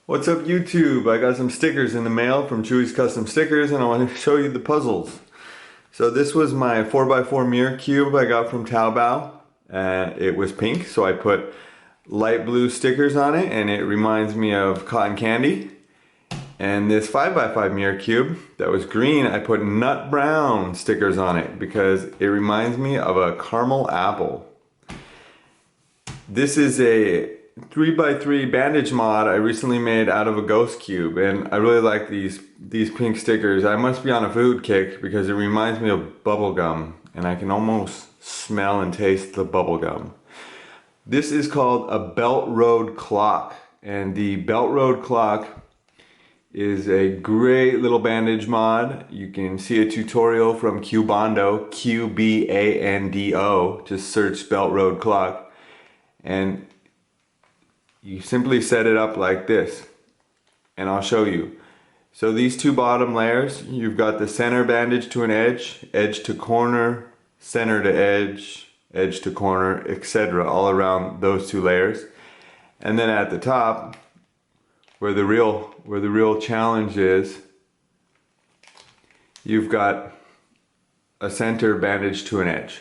What's up YouTube? I got some stickers in the mail from Chewie's Custom Stickers and I want to show you the puzzles. So this was my 4x4 mirror cube I got from Taobao. It was pink, so I put light blue stickers on it and it reminds me of cotton candy. And this 5x5 mirror cube that was green, I put nut brown stickers on it because it reminds me of a caramel apple. This is a 3x3 bandage mod I recently made out of a ghost cube, and I really like these pink stickers. I must be on a food kick because it reminds me of bubble gum, and I can almost smell and taste the bubble gum. This is called a belt road clock, and the belt road clock is a great little bandage mod. You can see a tutorial from Cubando, Q-B-A-N-D-O. Just search belt road clock, and you simply set it up like this, and I'll show you. So these two bottom layers, you've got the center bandage to an edge, edge to corner, center to edge, edge to corner, etc. all around those two layers. And then at the top, where the real challenge is, you've got a center bandage to an edge.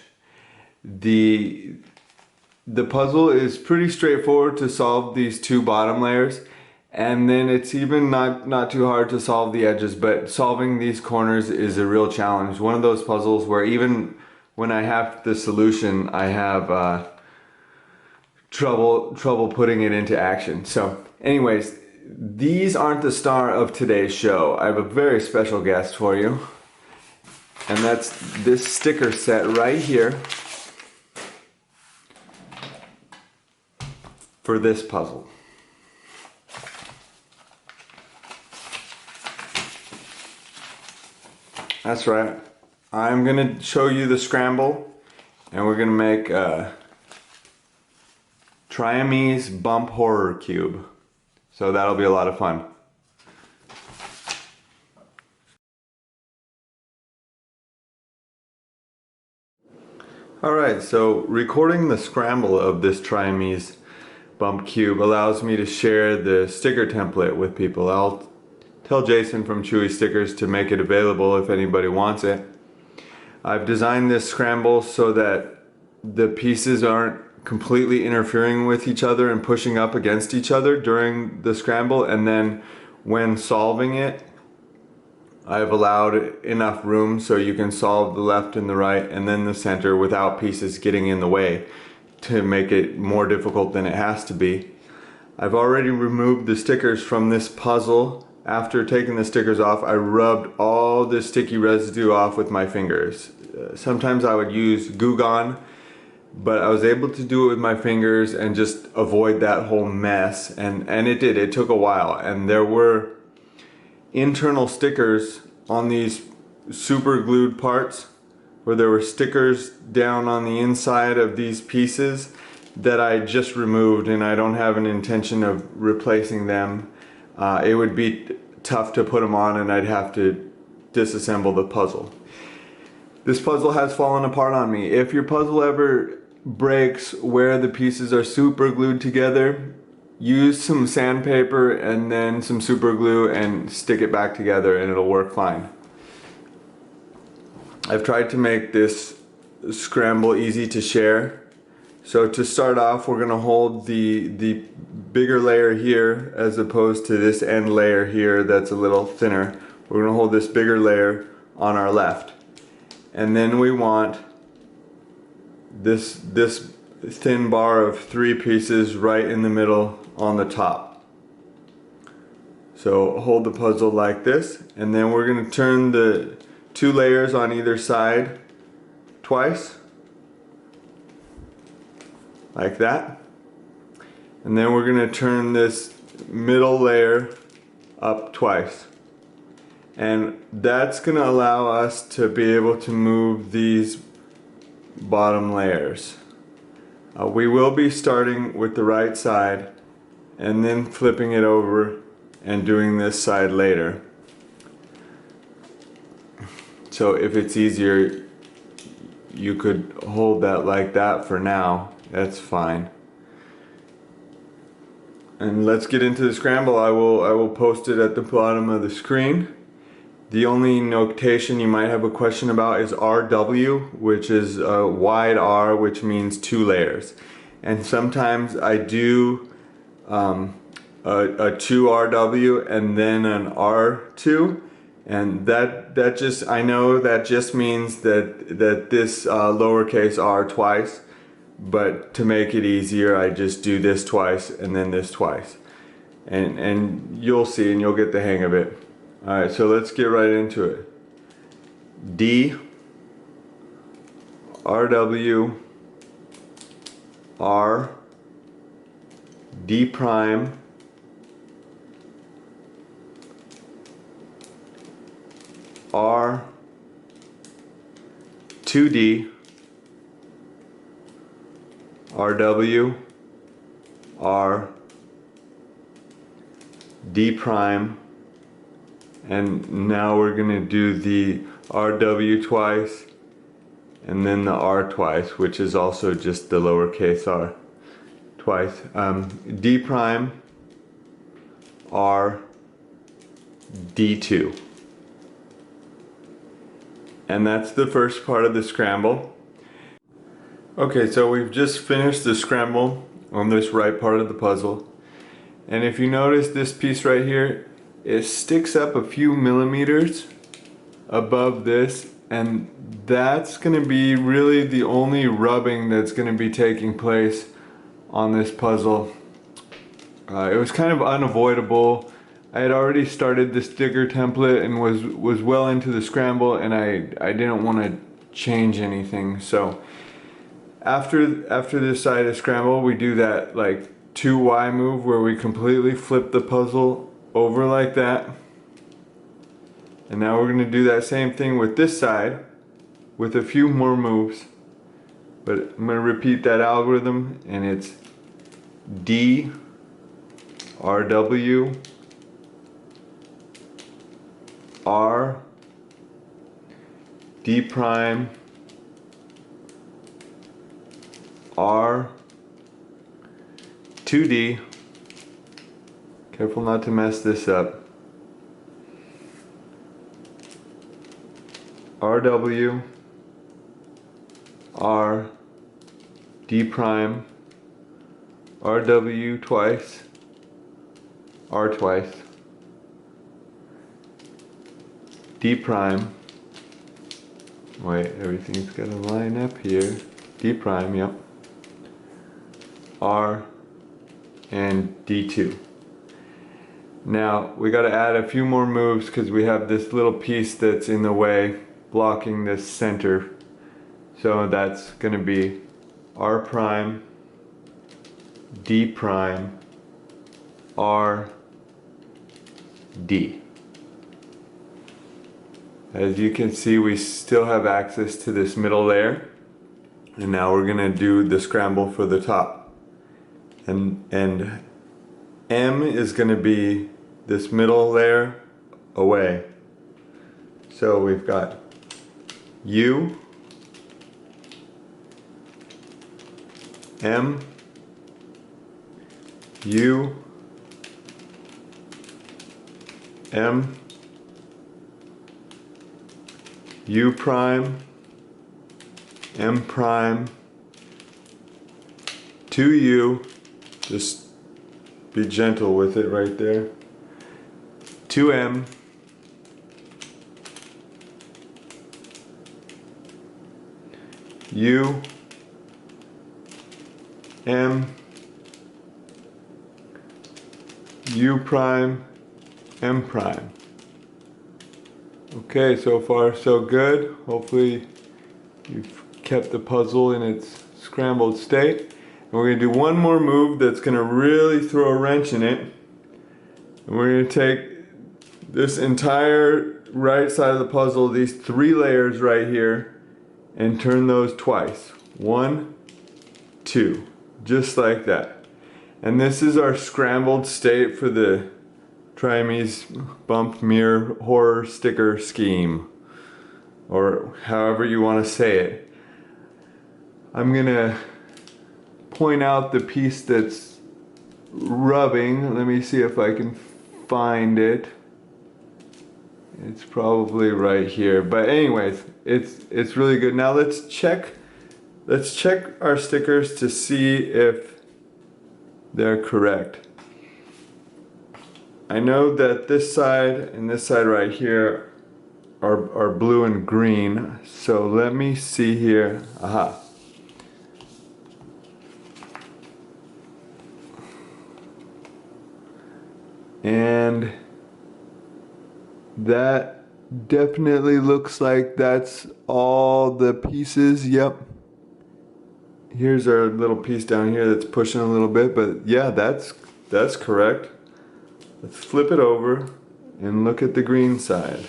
The puzzle is pretty straightforward to solve these two bottom layers, and then it's even not too hard to solve the edges, but solving these corners is a real challenge. One of those puzzles where even when I have the solution, I have trouble putting it into action. So anyways, these aren't the star of today's show. I have a very special guest for you, and that's this sticker set right here for this puzzle. That's right. I'm gonna show you the scramble, and we're gonna make a Triamese bump horror cube. So that'll be a lot of fun. Alright, so recording the scramble of this Triamese bump cube allows me to share the sticker template with people. I'll tell Jason from Chewie Stickers to make it available if anybody wants it. I've designed this scramble so that the pieces aren't completely interfering with each other and pushing up against each other during the scramble, and then when solving it, I've allowed enough room so you can solve the left and the right and then the center without pieces getting in the way, to make it more difficult than it has to be. I've already removed the stickers from this puzzle. After taking the stickers off, I rubbed all the sticky residue off with my fingers. Sometimes I would use Goo Gone, but I was able to do it with my fingers and just avoid that whole mess, and it took a while, and there were internal stickers on these super glued parts where there were stickers down on the inside of these pieces that I just removed, and I don't have an intention of replacing them. It would be tough to put them on, and I'd have to disassemble the puzzle. This puzzle has fallen apart on me. If your puzzle ever breaks where the pieces are super glued together, use some sandpaper and then some super glue and stick it back together and it'll work fine. I've tried to make this scramble easy to share. So to start off, we're gonna hold the bigger layer here as opposed to this end layer here that's a little thinner. We're gonna hold this bigger layer on our left. And then we want this thin bar of 3 pieces right in the middle on the top. So hold the puzzle like this, and then we're gonna turn the 2 layers on either side twice, like that. And then we're gonna turn this middle layer up twice. And that's gonna allow us to be able to move these bottom layers. We will be starting with the right side and then flipping it over and doing this side later. So if it's easier, you could hold that like that for now. That's fine. And let's get into the scramble. I will post it at the bottom of the screen. The only notation you might have a question about is RW, which is a wide R, which means 2 layers. And sometimes I do a 2RW and then an R2, and that just, I know that just means that this lowercase r twice, but to make it easier I just do this twice and then this twice, and you'll see and you'll get the hang of it. Alright, so let's get right into it. D, RW, R, D prime, R, 2D, RW, R, D prime, and now we're going to do the RW twice and then the R twice, which is also just the lowercase r twice. D prime, R, D2. And that's the first part of the scramble. Okay, so we've just finished the scramble on this right part of the puzzle. And if you notice this piece right here, it sticks up a few millimeters above this, and that's going to be really the only rubbing that's going to be taking place on this puzzle. It was kind of unavoidable. I had already started the sticker template and was well into the scramble, and I didn't want to change anything. So after this side of scramble, we do that like 2Y move where we completely flip the puzzle over like that. And now we're going to do that same thing with this side with a few more moves. But I'm going to repeat that algorithm, and it's D, RW, R, D prime, R, 2D, careful not to mess this up, RW, R, D prime, RW twice, R twice, D prime, wait, everything's gotta line up here, D prime, yep, R, and D2. Now we gotta add a few more moves because we have this little piece that's in the way blocking this center. So that's gonna be R prime, D prime, R, D. As you can see, we still have access to this middle layer, and now we're gonna do the scramble for the top. And M is gonna be this middle layer away. So we've got U, M, U, M, U prime, M prime, 2U, just be gentle with it right there, 2M, U, M, U prime, M prime. Okay, so far so good. Hopefully you've kept the puzzle in its scrambled state. And we're going to do one more move that's going to really throw a wrench in it. And we're going to take this entire right side of the puzzle, these 3 layers right here, and turn those twice. 1, 2, just like that. And this is our scrambled state for the Triamese bump mirror horror sticker scheme, or however you want to say it. I'm gonna point out the piece that's rubbing. Let me see if I can find it. It's probably right here. But anyways, it's really good. Now let's check our stickers to see if they're correct. I know that this side and this side right here are blue and green. So let me see here. Aha. And that definitely looks like that's all the pieces. Yep. Here's our little piece down here that's pushing a little bit, but yeah, that's correct. Let's flip it over and look at the green side.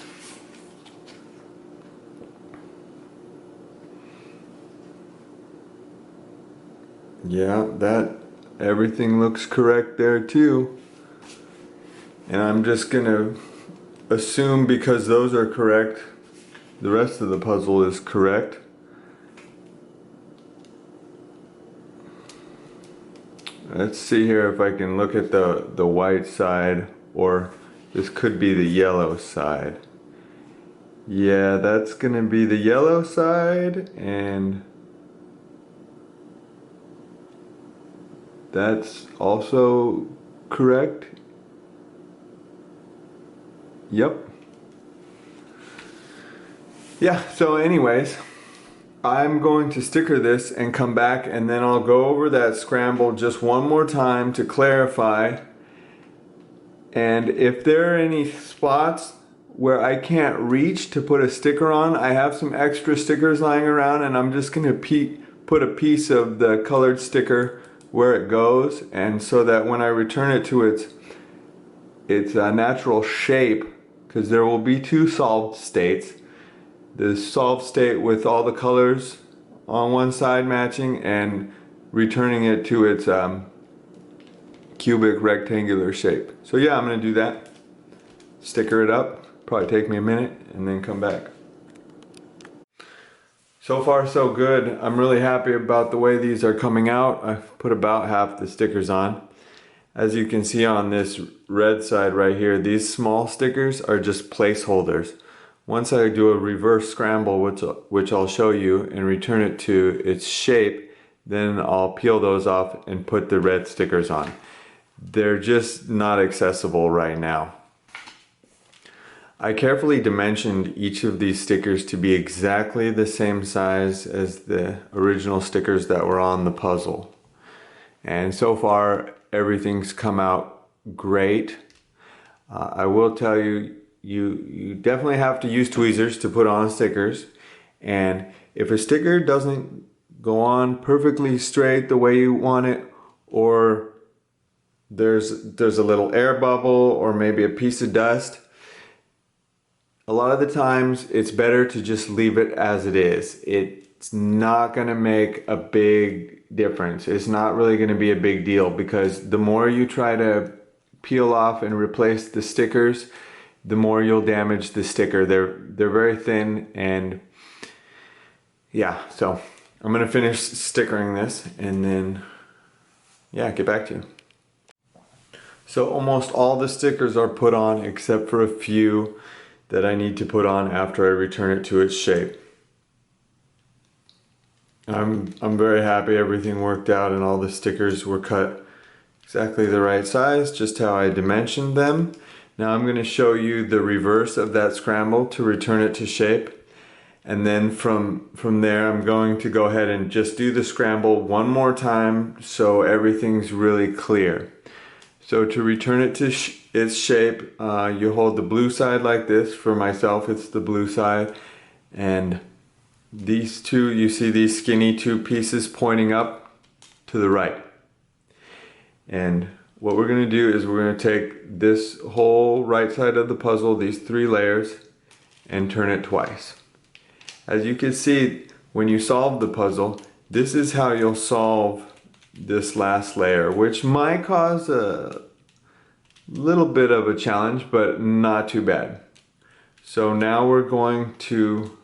Yeah, everything looks correct there too. And I'm just gonna assume because those are correct, the rest of the puzzle is correct. Let's see here if I can look at the white side, or this could be the yellow side. Yeah, that's gonna be the yellow side, and that's also correct. Yep. Yeah, so anyways, I'm going to sticker this and come back, and then I'll go over that scramble just one more time to clarify. And if there are any spots where I can't reach to put a sticker on, I have some extra stickers lying around, and I'm just gonna put a piece of the colored sticker where it goes, and so that when I return it to its natural shape, because there will be two solved states. The solved state with all the colors on one side matching, and returning it to its cubic rectangular shape. So yeah, I'm gonna do that. Sticker it up, probably take me a minute, and then come back. So far so good. I'm really happy about the way these are coming out. I've put about half the stickers on. As you can see on this red side right here, these small stickers are just placeholders. Once I do a reverse scramble, which I'll show you, and return it to its shape, then I'll peel those off and put the red stickers on. They're just not accessible right now. I carefully dimensioned each of these stickers to be exactly the same size as the original stickers that were on the puzzle. And so far, everything's come out great. I will tell you, you definitely have to use tweezers to put on stickers, and if a sticker doesn't go on perfectly straight the way you want it, or there's a little air bubble or maybe a piece of dust, a lot of the times it's better to just leave it as it is. It's not gonna make a big difference. It's not really gonna be a big deal, because the more you try to peel off and replace the stickers, the more you'll damage the sticker. They're very thin, and yeah, so I'm gonna finish stickering this and then yeah, get back to you. So almost all the stickers are put on except for a few that I need to put on after I return it to its shape. I'm very happy everything worked out and all the stickers were cut exactly the right size, just how I dimensioned them. Now I'm going to show you the reverse of that scramble to return it to shape. And then from there I'm going to go ahead and just do the scramble one more time so everything's really clear. So to return it to its shape, you hold the blue side like this. For myself, it's the blue side. And these two, you see these skinny two pieces pointing up to the right. And what we're going to do is we're going to take this whole right side of the puzzle, these three layers, and turn it twice. As you can see, when you solve the puzzle, this is how you'll solve this last layer, which might cause a little bit of a challenge, but not too bad. So now we're going to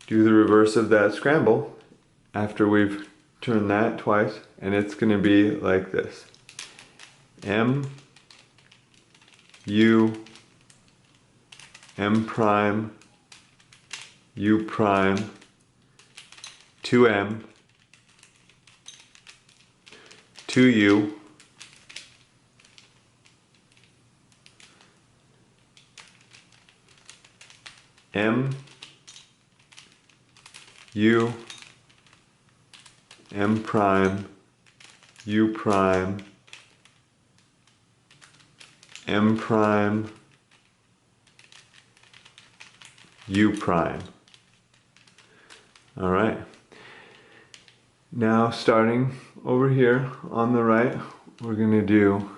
do the reverse of that scramble after we've turned that twice, and it's going to be like this. M U M prime U prime 2M 2U M U M prime U prime M prime U prime. All right. Now starting over here on the right, we're going to do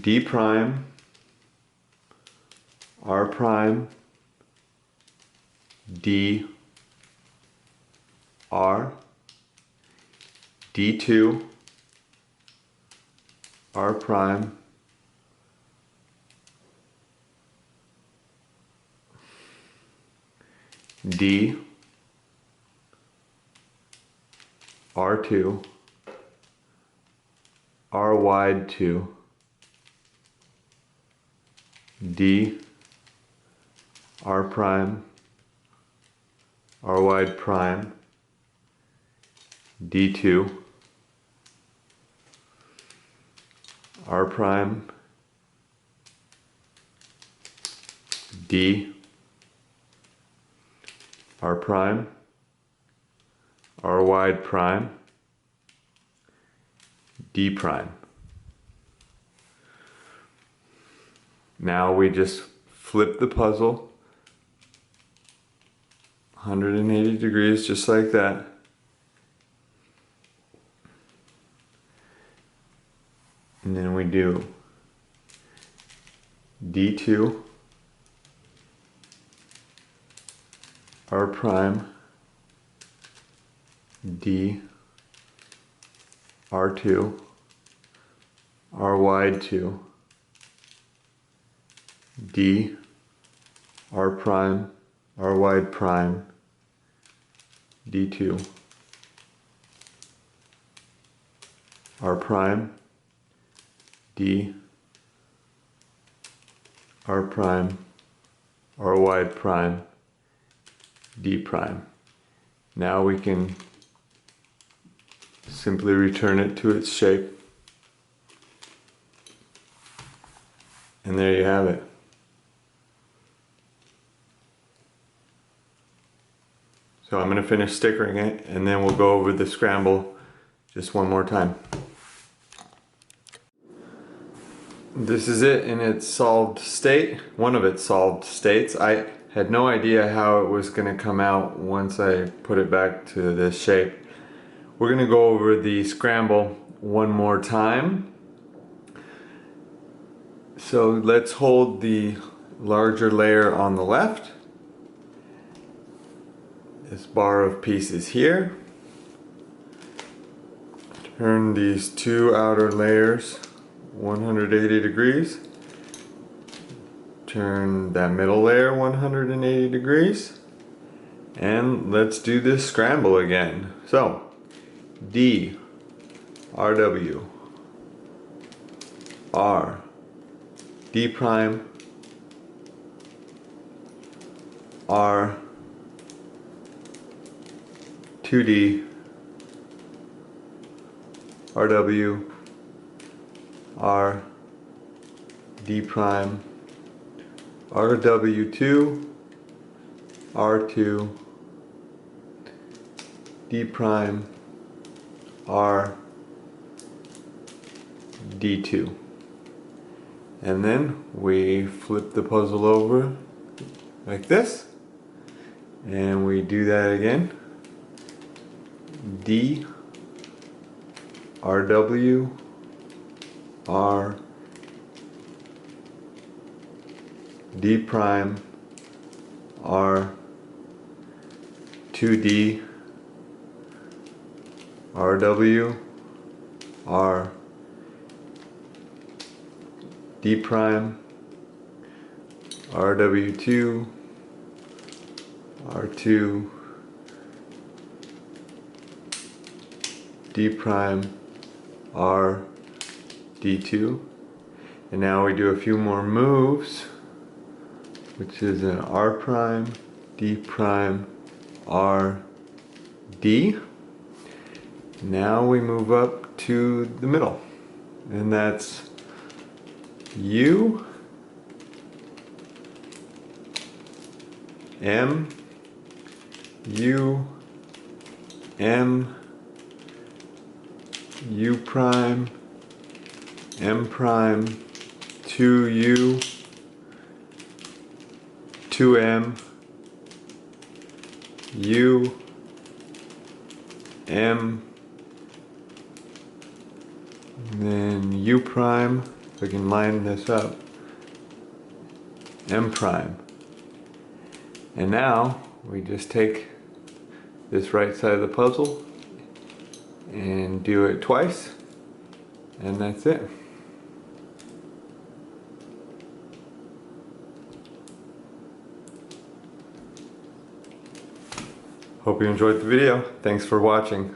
D prime, R prime, D, R, D2, R prime, D, R2, R wide 2, D, R prime, R wide prime, D2, R prime, D, R prime, R wide prime, D prime. Now we just flip the puzzle 180 degrees, just like that. And then we do D2, R prime, D, R2, R wide 2, D, R prime, R wide prime, D2, R prime, D, R prime, R wide prime, D prime. Now we can simply return it to its shape. And there you have it. So I'm going to finish stickering it and then we'll go over the scramble just one more time. This is it in its solved state, one of its solved states. I had no idea how it was going to come out once I put it back to this shape. We're going to go over the scramble one more time. So let's hold the larger layer on the left. This bar of pieces here. Turn these two outer layers 180 degrees. Turn that middle layer 180 degrees. And let's do this scramble again. So, D, RW, R, D prime, R, 2D, RW, R, D prime, RW2, R2, D prime, R, D2. And then we flip the puzzle over like this, and we do that again. D, RW, R, D prime, R, 2D, RW, R, D prime, RW2, R2, D prime, R, D2. And now we do a few more moves, which is an R prime, D prime, R, D. Now we move up to the middle, and that's U, M, U, M, U prime, M prime, 2U, 2M, U, M, and then U prime, if I can line this up, M prime. And now we just take this right side of the puzzle and do it twice, and that's it. Hope you enjoyed the video. Thanks for watching.